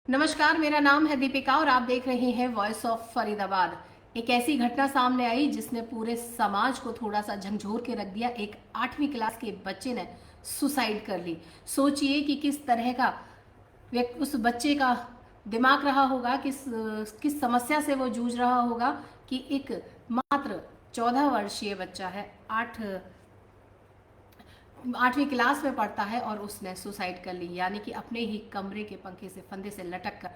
नमस्कार, मेरा नाम है दीपिका और आप देख रहे हैं वॉइस ऑफ फरीदाबाद। एक ऐसी घटना सामने आई जिसने पूरे समाज को थोड़ा सा झंझोर के रख दिया। एक 8वीं क्लास के बच्चे ने सुसाइड कर ली। सोचिए कि किस तरह का उस बच्चे का दिमाग रहा होगा, किस समस्या से वो जूझ रहा होगा कि एक मात्र 14 वर्षीय बच्चा है, 8वीं क्लास में पढ़ता है और उसने सुसाइड कर ली। यानी कि अपने ही कमरे के पंखे से फंदे से लटक कर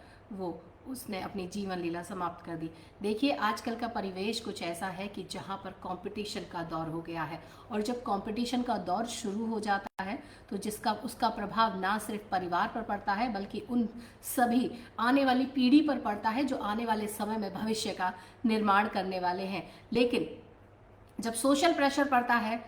उसने अपनी जीवन लीला समाप्त कर दी। देखिए, आजकल का परिवेश कुछ ऐसा है कि जहाँ पर कंपटीशन का दौर हो गया है, और जब कंपटीशन का दौर शुरू हो जाता है तो उसका प्रभाव ना सिर्फ परिवार पर पड़ता है बल्कि उन सभी आने वाली पीढ़ी पर पड़ता है जो आने वाले समय में भविष्य का निर्माण करने वाले हैं। लेकिन जब सोशल प्रेशर पड़ता है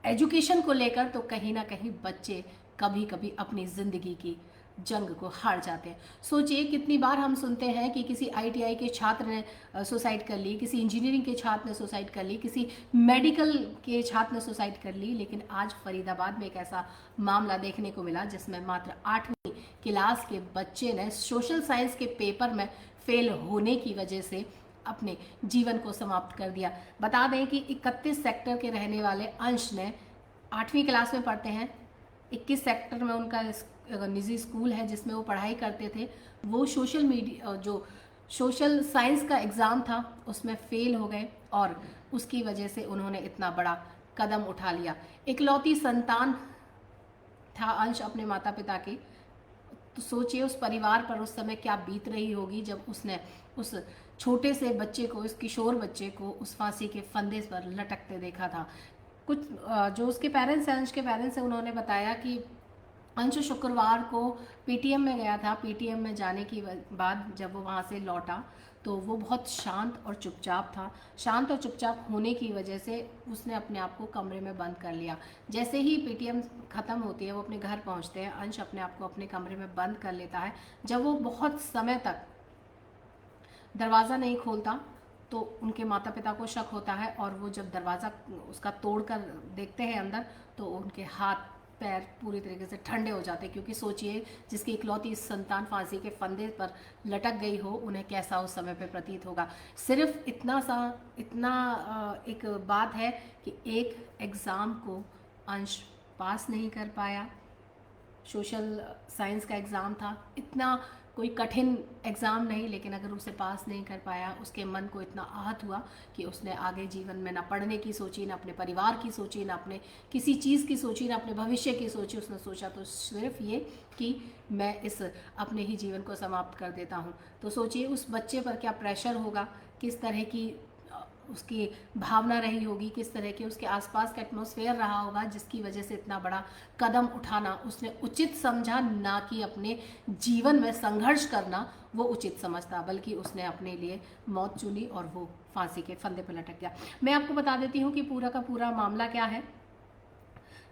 एजुकेशन को लेकर, तो कहीं ना कहीं बच्चे कभी कभी अपनी ज़िंदगी की जंग को हार जाते हैं। सोचिए, कितनी बार हम सुनते हैं कि किसी आईटीआई के छात्र ने सुसाइड कर ली, किसी इंजीनियरिंग के छात्र ने सुसाइड कर ली, किसी मेडिकल के छात्र ने सुसाइड कर ली। लेकिन आज फरीदाबाद में एक ऐसा मामला देखने को मिला जिसमें मात्र 8वीं क्लास के बच्चे ने सोशल साइंस के पेपर में फेल होने की वजह से अपने जीवन को समाप्त कर दिया। बता दें कि 31 सेक्टर के रहने वाले अंश ने 8वीं क्लास में पढ़ते हैं। 21 सेक्टर में उनका निजी स्कूल है जिसमें वो पढ़ाई करते थे। वो सोशल साइंस का एग्ज़ाम था उसमें फेल हो गए और उसकी वजह से उन्होंने इतना बड़ा कदम उठा लिया। इकलौती संतान था अंश अपने माता पिता की। तो सोचिए उस परिवार पर उस समय क्या बीत रही होगी जब उसने उस छोटे से बच्चे को, इस किशोर बच्चे को उस फांसी के फंदे पर लटकते देखा था। कुछ जो उसके पेरेंट्स हैं, अंश के पेरेंट्स हैं, उन्होंने बताया कि अंश शुक्रवार को पीटीएम में गया था। पीटीएम में जाने की बाद जब वो वहाँ से लौटा तो वो बहुत शांत और चुपचाप था। शांत और चुपचाप होने की वजह से उसने अपने आप को कमरे में बंद कर लिया। जैसे ही पीटीएम ख़त्म होती है, वो अपने घर पहुँचते हैं, अंश अपने आप को अपने कमरे में बंद कर लेता है। जब वो बहुत समय तक दरवाज़ा नहीं खोलता तो उनके माता पिता को शक होता है और वो जब दरवाज़ा उसका तोड़ कर देखते हैं अंदर तो उनके हाथ पैर पूरी तरीके से ठंडे हो जाते हैं। क्योंकि सोचिए, जिसकी इकलौती संतान फांसी के फंदे पर लटक गई हो, उन्हें कैसा उस समय पे प्रतीत होगा। सिर्फ इतना एक बात है कि एक एग्ज़ाम को अंश पास नहीं कर पाया। सोशल साइंस का एग्ज़ाम था, इतना कोई कठिन एग्ज़ाम नहीं, लेकिन अगर उसे पास नहीं कर पाया, उसके मन को इतना आहत हुआ कि उसने आगे जीवन में ना पढ़ने की सोची, ना अपने परिवार की सोची, ना अपने किसी चीज़ की सोची, ना अपने भविष्य की सोची। उसने सोचा तो सिर्फ ये कि मैं इस अपने ही जीवन को समाप्त कर देता हूँ। तो सोचिए उस बच्चे पर क्या प्रेशर होगा, किस तरह की उसकी भावना रही होगी, किस तरह के उसके आसपास का एटमॉस्फेयर रहा होगा जिसकी वजह से इतना बड़ा कदम उठाना उसने उचित समझा। ना कि अपने जीवन में संघर्ष करना वो उचित समझता, बल्कि उसने अपने लिए मौत चुनी और वो फांसी के फंदे पर लटक गया। मैं आपको बता देती हूँ कि पूरा का पूरा मामला क्या है।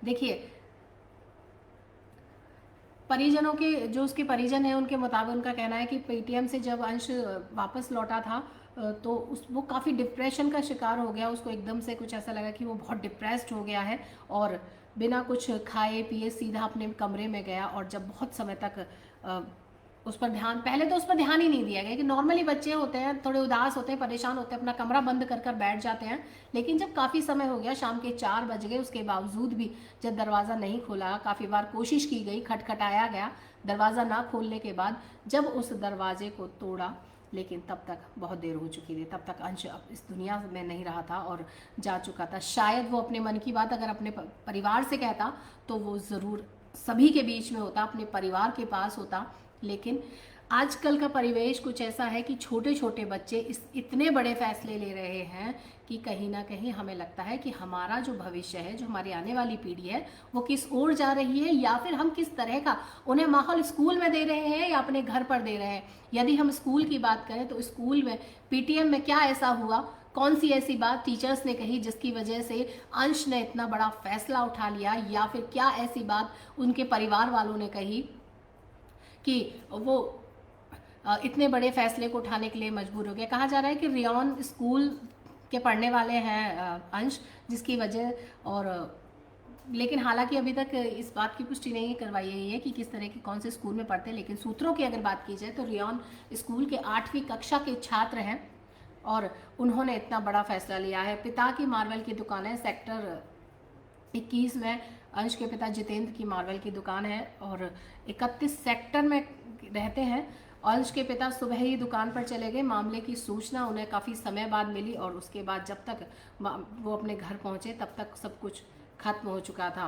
देखिए, परिजनों के जो उसके परिजन हैं उनके मुताबिक उनका कहना है कि पीटीएम से जब अंश वापस लौटा था तो वो काफ़ी डिप्रेशन का शिकार हो गया। उसको एकदम से कुछ ऐसा लगा कि वो बहुत डिप्रेस्ड हो गया है और बिना कुछ खाए पिए सीधा अपने कमरे में गया। और जब बहुत समय तक उस पर ध्यान, पहले तो उस पर ध्यान ही नहीं दिया गया कि नॉर्मली बच्चे होते हैं, थोड़े उदास होते हैं, परेशान होते हैं, अपना कमरा बंद कर कर बैठ जाते हैं। लेकिन जब काफ़ी समय हो गया, शाम के 4 बज गए, उसके बावजूद भी जब दरवाज़ा नहीं खोला, काफ़ी बार कोशिश की गई, खटखटाया गया, दरवाज़ा ना खोलने के बाद जब उस दरवाजे को तोड़ा, लेकिन तब तक बहुत देर हो चुकी थी। तब तक अंश अब इस दुनिया में नहीं रहा था और जा चुका था। शायद वो अपने मन की बात अगर अपने परिवार से कहता तो वो ज़रूर सभी के बीच में होता, अपने परिवार के पास होता। लेकिन आजकल का परिवेश कुछ ऐसा है कि छोटे छोटे बच्चे इतने बड़े फैसले ले रहे हैं कि कहीं ना कहीं हमें लगता है कि हमारा जो भविष्य है, जो हमारी आने वाली पीढ़ी है, वो किस ओर जा रही है, या फिर हम किस तरह का उन्हें माहौल स्कूल में दे रहे हैं या अपने घर पर दे रहे हैं। यदि हम स्कूल की बात करें तो स्कूल में पीटीएम में क्या ऐसा हुआ, कौन सी ऐसी बात टीचर्स ने कही जिसकी वजह से अंश ने इतना बड़ा फैसला उठा लिया, या फिर क्या ऐसी बात उनके परिवार वालों ने कही कि वो इतने बड़े फैसले को उठाने के लिए मजबूर हो गया। कहा जा रहा है कि रियॉन स्कूल के पढ़ने वाले हैं अंश, जिसकी वजह और लेकिन हालांकि अभी तक इस बात की पुष्टि नहीं करवाई गई है कि किस तरह के कौन से स्कूल में पढ़ते हैं, लेकिन सूत्रों की अगर बात की जाए तो रियान स्कूल के 8वीं कक्षा के छात्र हैं और उन्होंने इतना बड़ा फैसला लिया है। पिता की मार्बल की दुकान है सेक्टर 21 में। अंश के पिता जितेंद्र की मार्बल की दुकान है और 31 सेक्टर में रहते हैं। अंश के पिता सुबह ही दुकान पर चले गए। मामले की सूचना उन्हें काफ़ी समय बाद मिली और उसके बाद जब तक वो अपने घर पहुंचे तब तक सब कुछ खत्म हो चुका था।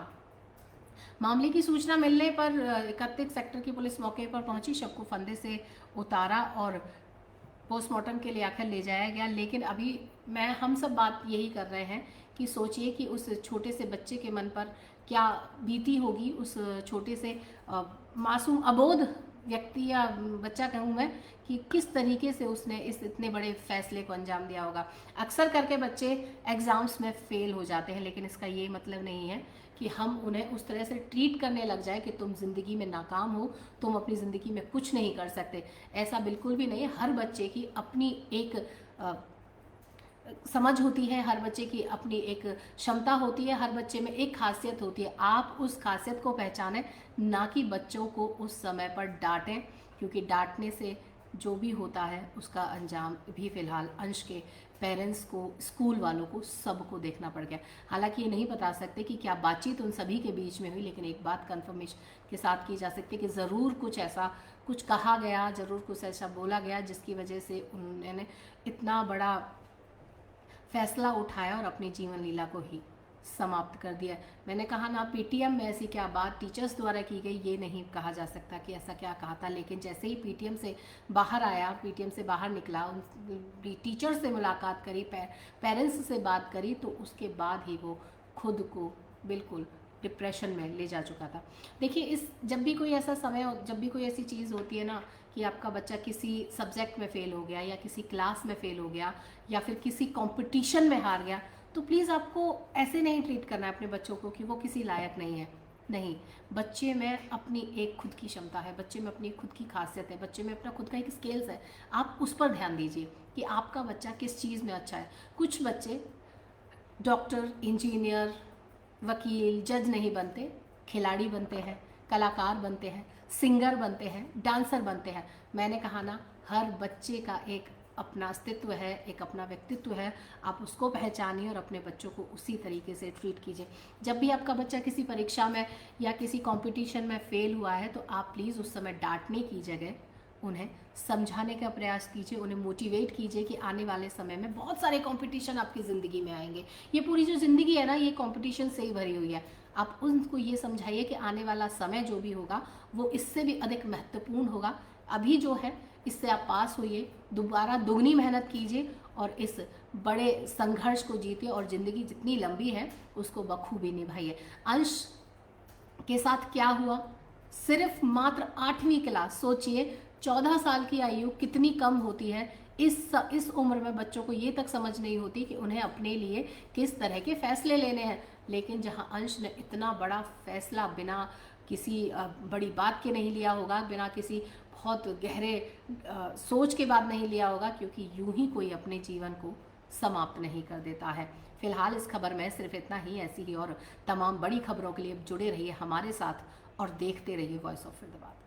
मामले की सूचना मिलने पर 31 सेक्टर की पुलिस मौके पर पहुंची, शव को फंदे से उतारा और पोस्टमार्टम के लिए आकर ले जाया गया। लेकिन अभी हम सब बात यही कर रहे हैं कि सोचिए कि उस छोटे से बच्चे के मन पर क्या बीती होगी, उस छोटे से मासूम अबोध व्यक्ति या बच्चा कहूँ मैं, कि किस तरीके से उसने इस इतने बड़े फैसले को अंजाम दिया होगा। अक्सर करके बच्चे एग्ज़ाम्स में फ़ेल हो जाते हैं, लेकिन इसका ये मतलब नहीं है कि हम उन्हें उस तरह से ट्रीट करने लग जाए कि तुम ज़िंदगी में नाकाम हो, तुम अपनी ज़िंदगी में कुछ नहीं कर सकते। ऐसा बिल्कुल भी नहीं है। हर बच्चे की अपनी एक समझ होती है, हर बच्चे की अपनी एक क्षमता होती है, हर बच्चे में एक खासियत होती है। आप उस खासियत को पहचानें, ना कि बच्चों को उस समय पर डांटें, क्योंकि डांटने से जो भी होता है उसका अंजाम भी फ़िलहाल अंश के पेरेंट्स को, स्कूल वालों को, सबको देखना पड़ गया। हालांकि ये नहीं बता सकते कि क्या बातचीत उन सभी के बीच में हुई, लेकिन एक बात कंफर्मेशन के साथ की जा सकती है कि ज़रूर कुछ ऐसा कुछ कहा गया, ज़रूर कुछ ऐसा बोला गया जिसकी वजह से उन्होंने इतना बड़ा फैसला उठाया और अपनी जीवन लीला को ही समाप्त कर दिया। मैंने कहा ना, पीटीएम में ऐसी क्या बात टीचर्स द्वारा की गई, ये नहीं कहा जा सकता कि ऐसा क्या कहा था, लेकिन जैसे ही पीटीएम से बाहर आया, पीटीएम से बाहर निकला, उन टीचर से मुलाकात करी, पेरेंट्स से बात करी, तो उसके बाद ही वो खुद को बिल्कुल डिप्रेशन में ले जा चुका था। देखिए, जब भी कोई ऐसा समय, जब भी कोई ऐसी चीज़ होती है ना कि आपका बच्चा किसी सब्जेक्ट में फ़ेल हो गया या किसी क्लास में फ़ेल हो गया या फिर किसी कंपटीशन में हार गया, तो प्लीज़ आपको ऐसे नहीं ट्रीट करना है अपने बच्चों को कि वो किसी लायक नहीं है। नहीं, बच्चे में अपनी एक खुद की क्षमता है, बच्चे में अपनी खुद की खासियत है, बच्चे में अपना खुद का एक स्किल्स है। आप उस पर ध्यान दीजिए कि आपका बच्चा किस चीज़ में अच्छा है। कुछ बच्चे डॉक्टर, इंजीनियर, वकील, जज नहीं बनते, खिलाड़ी बनते हैं, कलाकार बनते हैं, सिंगर बनते हैं, डांसर बनते हैं। मैंने कहा ना, हर बच्चे का एक अपना अस्तित्व है, एक अपना व्यक्तित्व है। आप उसको पहचानिए और अपने बच्चों को उसी तरीके से ट्रीट कीजिए। जब भी आपका बच्चा किसी परीक्षा में या किसी कंपटीशन में फ़ेल हुआ है, तो आप प्लीज़ उस समय डांटने की जगह उन्हें समझाने का प्रयास कीजिए, उन्हें मोटिवेट कीजिए कि आने वाले समय में बहुत सारे कंपटीशन आपकी ज़िंदगी में आएंगे। ये पूरी जो ज़िंदगी है ना, ये कंपटीशन से ही भरी हुई है। आप उनको ये समझाइए कि आने वाला समय जो भी होगा वो इससे भी अधिक महत्वपूर्ण होगा। अभी जो है इससे आप पास होइए, दोबारा दुगनी मेहनत कीजिए और इस बड़े संघर्ष को जीतिए और ज़िंदगी जितनी लंबी है उसको बखूबी निभाइए। अंश के साथ क्या हुआ? सिर्फ मात्र 8वीं क्लास। सोचिए, 14 साल की आयु कितनी कम होती है। इस उम्र में बच्चों को ये तक समझ नहीं होती कि उन्हें अपने लिए किस तरह के फैसले लेने हैं। लेकिन जहां अंश ने इतना बड़ा फैसला बिना किसी बड़ी बात के नहीं लिया होगा, बिना किसी बहुत गहरे सोच के बाद नहीं लिया होगा, क्योंकि यूं ही कोई अपने जीवन को समाप्त नहीं कर देता है। फिलहाल इस खबर में सिर्फ इतना ही। ऐसी ही और तमाम बड़ी खबरों के लिए जुड़े रहिए हमारे साथ और देखते रहिए वॉइस ऑफ फरीदाबाद।